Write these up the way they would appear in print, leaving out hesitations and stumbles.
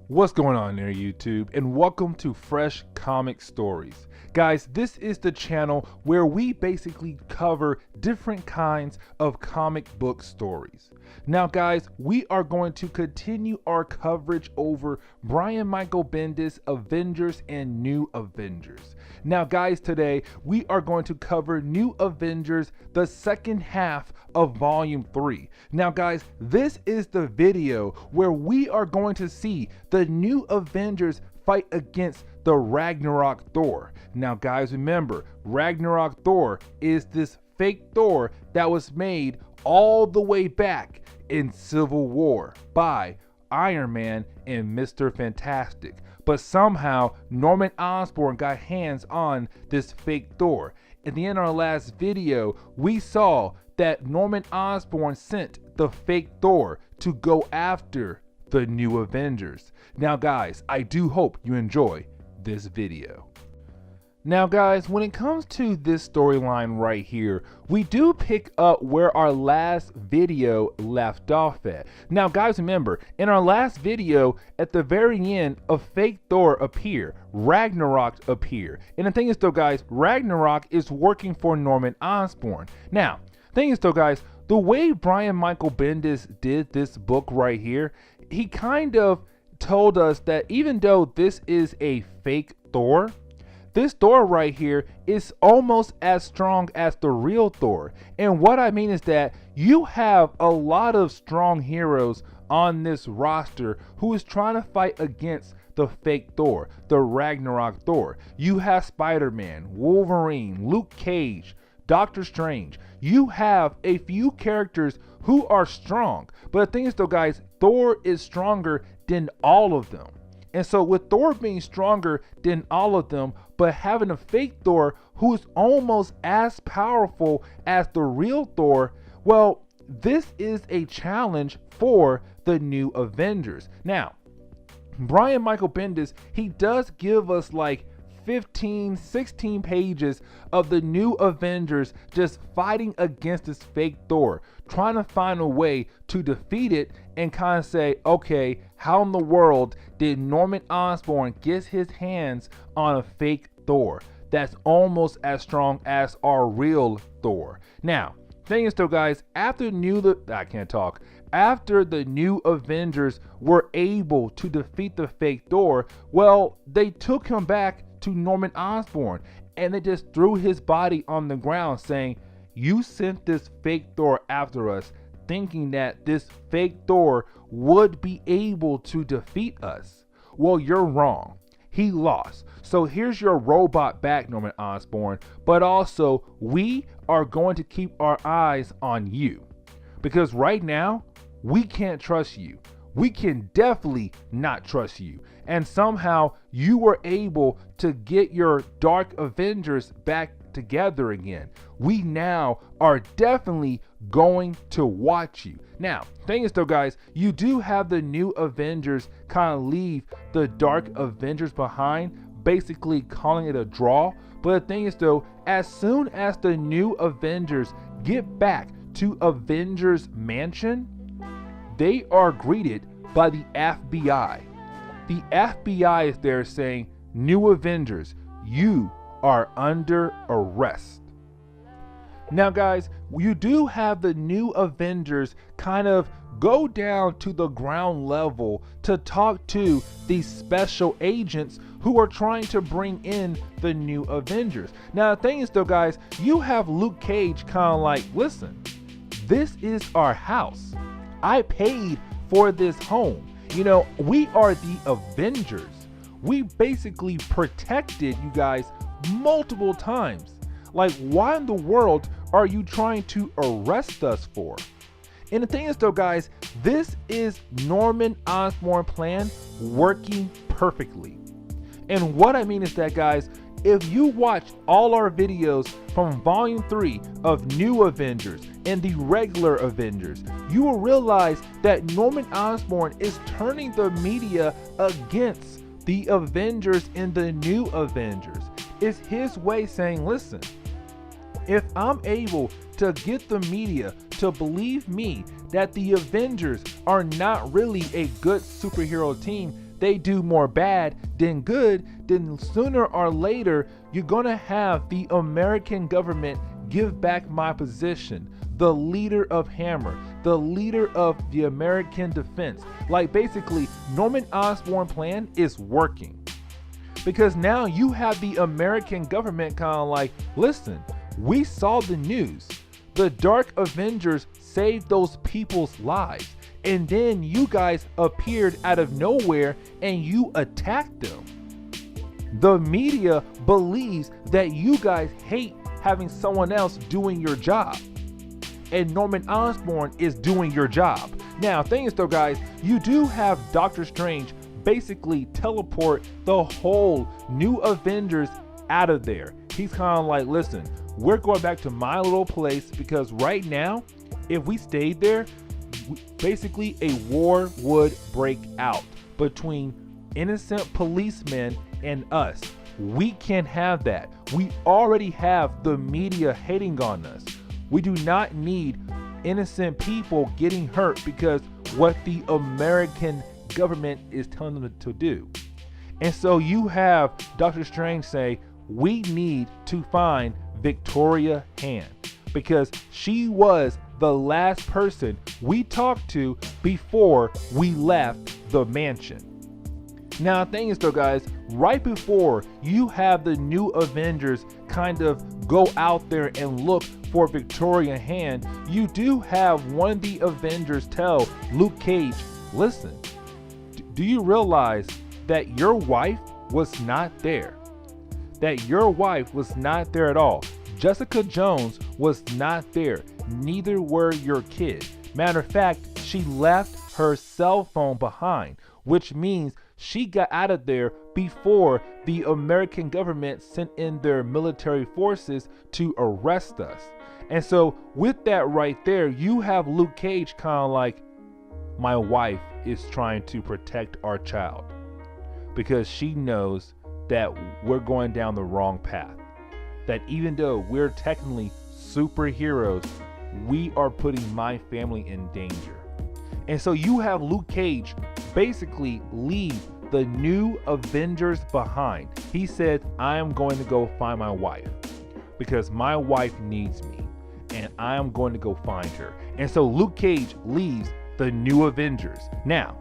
What's going on there, YouTube, and welcome to Fresh Comic Stories. Guys, this is the channel where we basically cover different kinds of comic book stories. Now guys, we are going to continue our coverage over Brian Michael Bendis' Avengers and New Avengers. Now guys, today we are going to cover New Avengers, the second half of Volume 3. Now guys, this is the video where we are going to see the New Avengers fight against the Ragnarok Thor. Now guys, remember, Ragnarok Thor is this fake Thor that was made all the way back in Civil War by Iron Man and Mr. Fantastic. But somehow Norman Osborn got hands on this fake Thor. At the end of our last video, we saw that Norman Osborn sent the fake Thor to go after the New Avengers. Now guys, I do hope you enjoy this video. Now guys, when it comes to this storyline right here, we do pick up where our last video left off at. Now guys, remember, in our last video, at the very end, a fake Thor appeared. Ragnarok appeared. And the thing is though guys, Ragnarok is working for Norman Osborn. Now, thing is though guys, the way Brian Michael Bendis did this book right here, he kind of told us that even though this is a fake Thor, this Thor right here is almost as strong as the real Thor. And what I mean is that you have a lot of strong heroes on this roster who is trying to fight against the fake Thor, the Ragnarok Thor. You have Spider-Man, Wolverine, Luke Cage, Doctor Strange. You have a few characters who are strong. But the thing is though guys, Thor is stronger than all of them. And so with Thor being stronger than all of them, but having a fake Thor who is almost as powerful as the real Thor, well, this is a challenge for the New Avengers. Now, Brian Michael Bendis, he does give us like 15, 16 pages of the New Avengers just fighting against this fake Thor, trying to find a way to defeat it and kind of say, okay, how in the world did Norman Osborn get his hands on a fake Thor that's almost as strong as our real Thor? Now, thing is though guys, after the New Avengers were able to defeat the fake Thor, well, they took him back to Norman Osborn and they just threw his body on the ground saying, you sent this fake Thor after us thinking that this fake Thor would be able to defeat us. Well, you're wrong. He lost. So here's your robot back, Norman Osborn, but also we are going to keep our eyes on you because right now we can't trust you. We can definitely not trust you. And somehow you were able to get your Dark Avengers back together again. We now are definitely going to watch you. Now, thing is though guys, you do have the New Avengers kind of leave the Dark Avengers behind, basically calling it a draw. But the thing is though, as soon as the New Avengers get back to Avengers Mansion, they are greeted by the FBI. The FBI is there saying, New Avengers, you are under arrest. Now guys, you do have the New Avengers kind of go down to the ground level to talk to these special agents who are trying to bring in the New Avengers. Now the thing is though guys, you have Luke Cage kind of like, listen, this is our house. I paid for this home. You know, we are the Avengers. We basically protected you guys multiple times. Like, why in the world are you trying to arrest us for? And the thing is though guys, this is Norman Osborn's plan working perfectly. And what I mean is that guys, if you watch all our videos from Volume 3 of New Avengers and the regular Avengers, you will realize that Norman Osborn is turning the media against the Avengers and the New Avengers. It's his way saying, listen, if I'm able to get the media to believe me that the Avengers are not really a good superhero team, they do more bad than good, then sooner or later, you're gonna have the American government give back my position, the leader of Hammer, the leader of the American defense. Like basically, Norman Osborn plan is working. Because now you have the American government kind of like, listen, we saw the news. The Dark Avengers saved those people's lives. And then you guys appeared out of nowhere and you attacked them. The media believes that you guys hate having someone else doing your job. And Norman Osborn is doing your job. Now, thing is though, guys, you do have Doctor Strange basically teleport the whole new Avengers out of there. He's kind of like, listen, we're going back to my little place because right now, if we stayed there, basically a war would break out between innocent policemen and us. We can't have that. We already have the media hating on us. We do not need innocent people getting hurt because what the American government is telling them to do. And so you have Doctor Strange say, we need to find Victoria Hand because she was the last person we talked to before we left the mansion. Now, the thing is though, guys, right before you have the new Avengers kind of go out there and look for Victoria Hand, you do have one of the Avengers tell Luke Cage, listen, do you realize that your wife was not there? That your wife was not there at all. Jessica Jones was not there. Neither were your kids. Matter of fact, she left her cell phone behind, which means she got out of there before the American government sent in their military forces to arrest us. And so with that right there, you have Luke Cage kind of like, my wife is trying to protect our child because she knows that we're going down the wrong path. That even though we're technically superheroes, we are putting my family in danger. And so you have Luke Cage basically leave the new Avengers behind. He said, I am going to go find my wife because my wife needs me and I am going to go find her. And so Luke Cage leaves the new Avengers. Now,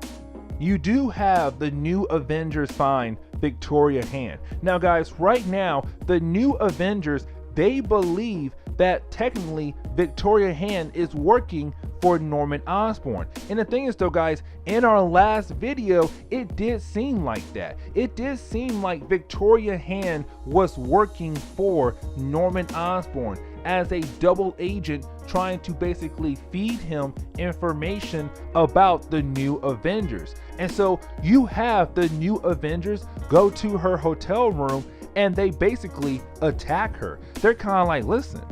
you do have the new Avengers find Victoria Hand. Now, guys, right now, the new Avengers, they believe that technically Victoria Hand is working for Norman Osborn. And the thing is though, guys, in our last video, it did seem like that. It did seem like Victoria Hand was working for Norman Osborn as a double agent trying to basically feed him information about the new Avengers. And so you have the new Avengers go to her hotel room and they basically attack her. They're kind of like, listen,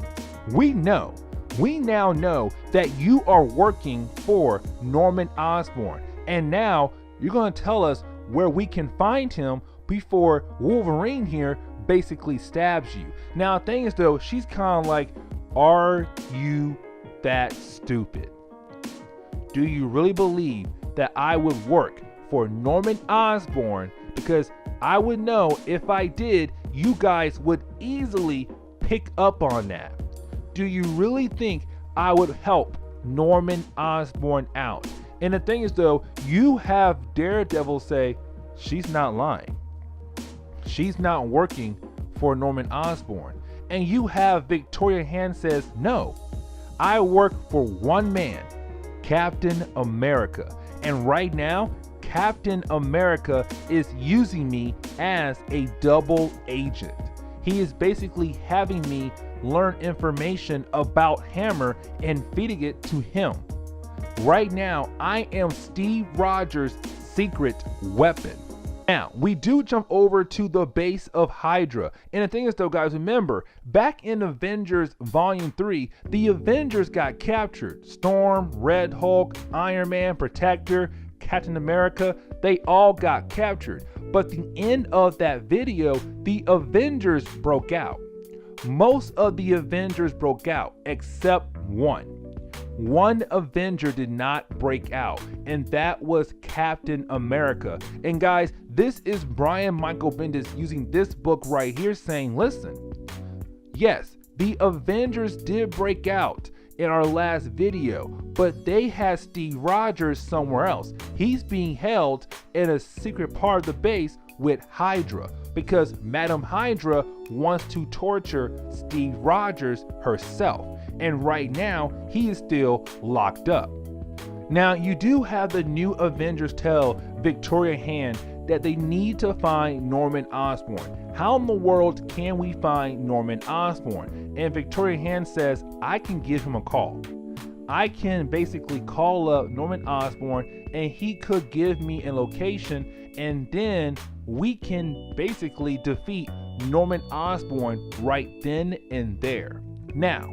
we now know that you are working for Norman Osborn. And now you're going to tell us where we can find him before Wolverine here basically stabs you. Now, the thing is though, she's kind of like, are you that stupid? Do you really believe that I would work for Norman Osborn? Because I would know if I did, you guys would easily pick up on that. Do you really think I would help Norman Osborn out? And the thing is though, you have Daredevil say, she's not lying. She's not working for Norman Osborn. And you have Victoria Hand says, no, I work for one man, Captain America. And right now, Captain America is using me as a double agent. He is basically having me learn information about Hammer and feeding it to him. Right now, I am Steve Rogers' secret weapon. Now, we do jump over to the base of Hydra. And the thing is though, guys, remember, back in Avengers Volume 3, the Avengers got captured. Storm, Red Hulk, Iron Man, Protector, Captain America, they all got captured. But the end of that video, the Avengers broke out. Most of the Avengers broke out except one. one Avenger did not break out, and that was Captain America. And guys, this is Brian Michael Bendis using this book right here saying, listen, yes, the Avengers did break out in our last video, but they had Steve Rogers somewhere else. He's being held in a secret part of the base with Hydra because Madam Hydra wants to torture Steve Rogers herself. And right now, he is still locked up. Now, you do have the new Avengers tell Victoria Hand that they need to find Norman Osborn. How in the world can we find Norman Osborn? And Victoria Hand says, I can give him a call. I can basically call up Norman Osborn and he could give me a location, and then we can basically defeat Norman Osborn right then and there. Now,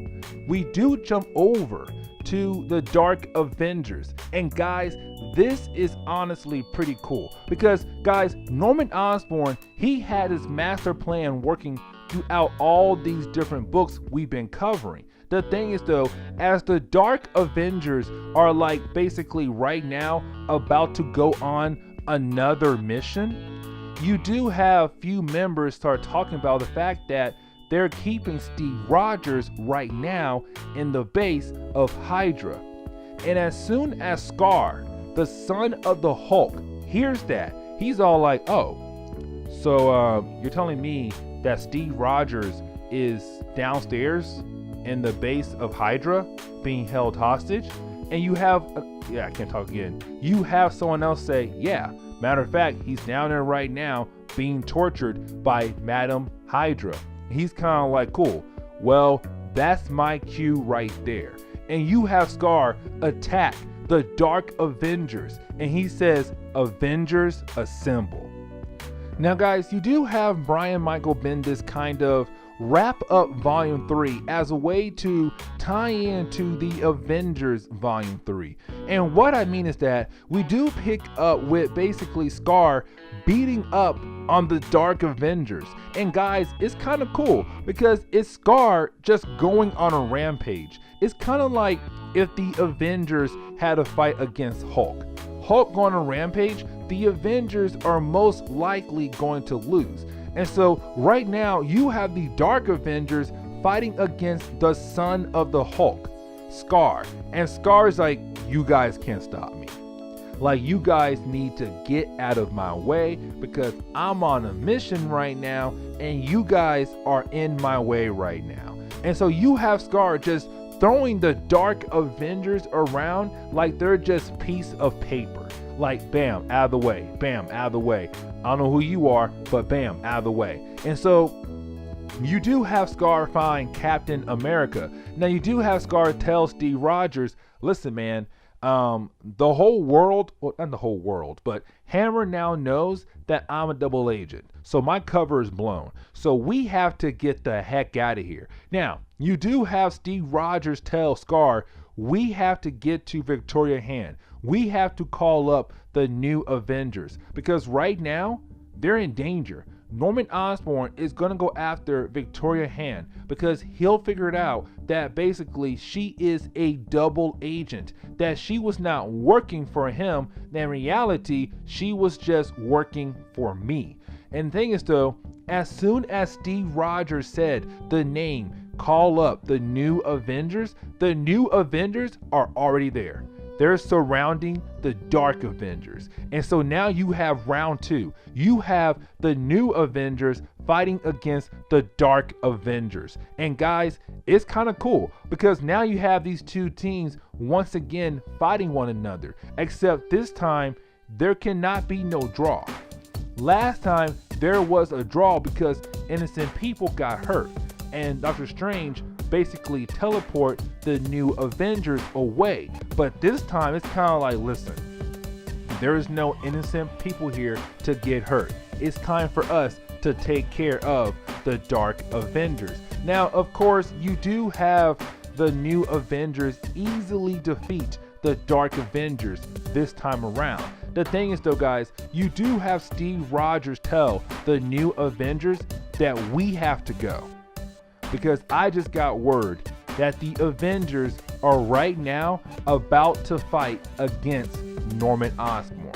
we do jump over to the Dark Avengers, and guys, this is honestly pretty cool because guys, Norman Osborn, he had his master plan working throughout all these different books we've been covering. The thing is though, as the Dark Avengers are like basically right now about to go on another mission, you do have few members start talking about the fact that they're keeping Steve Rogers right now in the base of Hydra. And as soon as Scar, the son of the Hulk, hears that, he's all like, oh, so you're telling me that Steve Rogers is downstairs in the base of Hydra being held hostage? And you have, I can't talk again. You have someone else say, yeah, matter of fact, he's down there right now being tortured by Madam Hydra. He's kind of like, cool, well, that's my cue right there. And you have Scar attack the Dark Avengers, and he says, Avengers assemble. Now guys, you do have Brian Michael Bendis kind of wrap up Volume 3 as a way to tie into the Avengers Volume 3. And what I mean is that we do pick up with basically Scar beating up on the Dark Avengers. And guys, it's kind of cool because it's Scar just going on a rampage. It's kind of like if the Avengers had a fight against Hulk. Hulk going on a rampage, the Avengers are most likely going to lose. And so right now you have the Dark Avengers fighting against the son of the Hulk, Scar. And Scar's like, you guys can't stop me. Like, you guys need to get out of my way because I'm on a mission right now and you guys are in my way right now. And so you have Scar just throwing the Dark Avengers around like they're just piece of paper. Like, bam, out of the way, bam, out of the way. I don't know who you are, but bam, out of the way. And so you do have Scar find Captain America. Now you do have Scar tell Steve Rogers, listen man, the whole world, well, not the whole world, but Hammer now knows that I'm a double agent. So my cover is blown. So we have to get the heck out of here. Now, you do have Steve Rogers tell Scar, we have to get to Victoria Hand. We have to call up the new Avengers because right now they're in danger. Norman Osborn is going to go after Victoria Hand because he'll figure it out that basically she is a double agent, that she was not working for him. In reality, she was just working for me. And the thing is though, as soon as Steve Rogers said the name, call up the new Avengers are already there. They're surrounding the Dark Avengers. And so now you have round 2. You have the new Avengers fighting against the Dark Avengers. And guys, it's kind of cool because now you have these two teams once again fighting one another. Except this time, there cannot be no draw. Last time, there was a draw because innocent people got hurt. And Doctor Strange basically teleport the new Avengers away. But this time it's kind of like, listen, there is no innocent people here to get hurt. It's time for us to take care of the Dark Avengers. Now, of course, you do have the new Avengers easily defeat the Dark Avengers this time around. The thing is though, guys, you do have Steve Rogers tell the new Avengers that we have to go. Because I just got word that the Avengers are right now about to fight against Norman Osborn.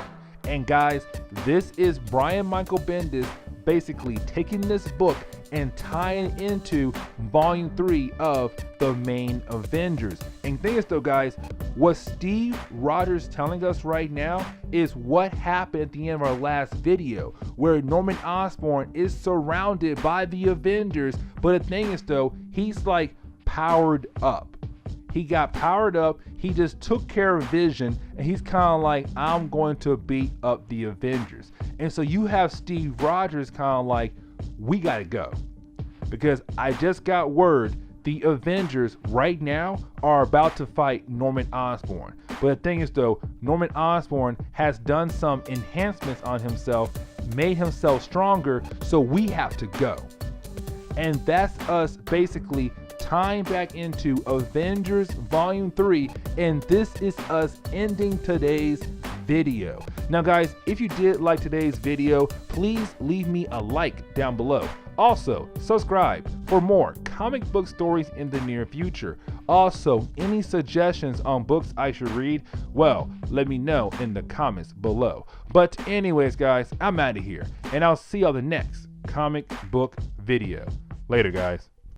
And guys, this is Brian Michael Bendis basically taking this book and tying into volume 3 of the main Avengers. And thing is though, guys, what Steve Rogers telling us right now is what happened at the end of our last video, where Norman Osborn is surrounded by the Avengers. But the thing is though, he's like powered up. He got powered up. He just took care of Vision, and he's kind of like, I'm going to beat up the Avengers. And so you have Steve Rogers kind of like, we got to go. Because I just got word the Avengers right now are about to fight Norman Osborn. But the thing is though, Norman Osborn has done some enhancements on himself, made himself stronger, so we have to go. And that's us basically tying back into Avengers Volume 3, and this is us ending today's video. Now guys, if you did like today's video, please leave me a like down below. Also, subscribe for more comic book stories in the near future. Also, any suggestions on books I should read, well, let me know in the comments below. But anyways guys, I'm out of here, and I'll see y'all the next comic book video. Later guys.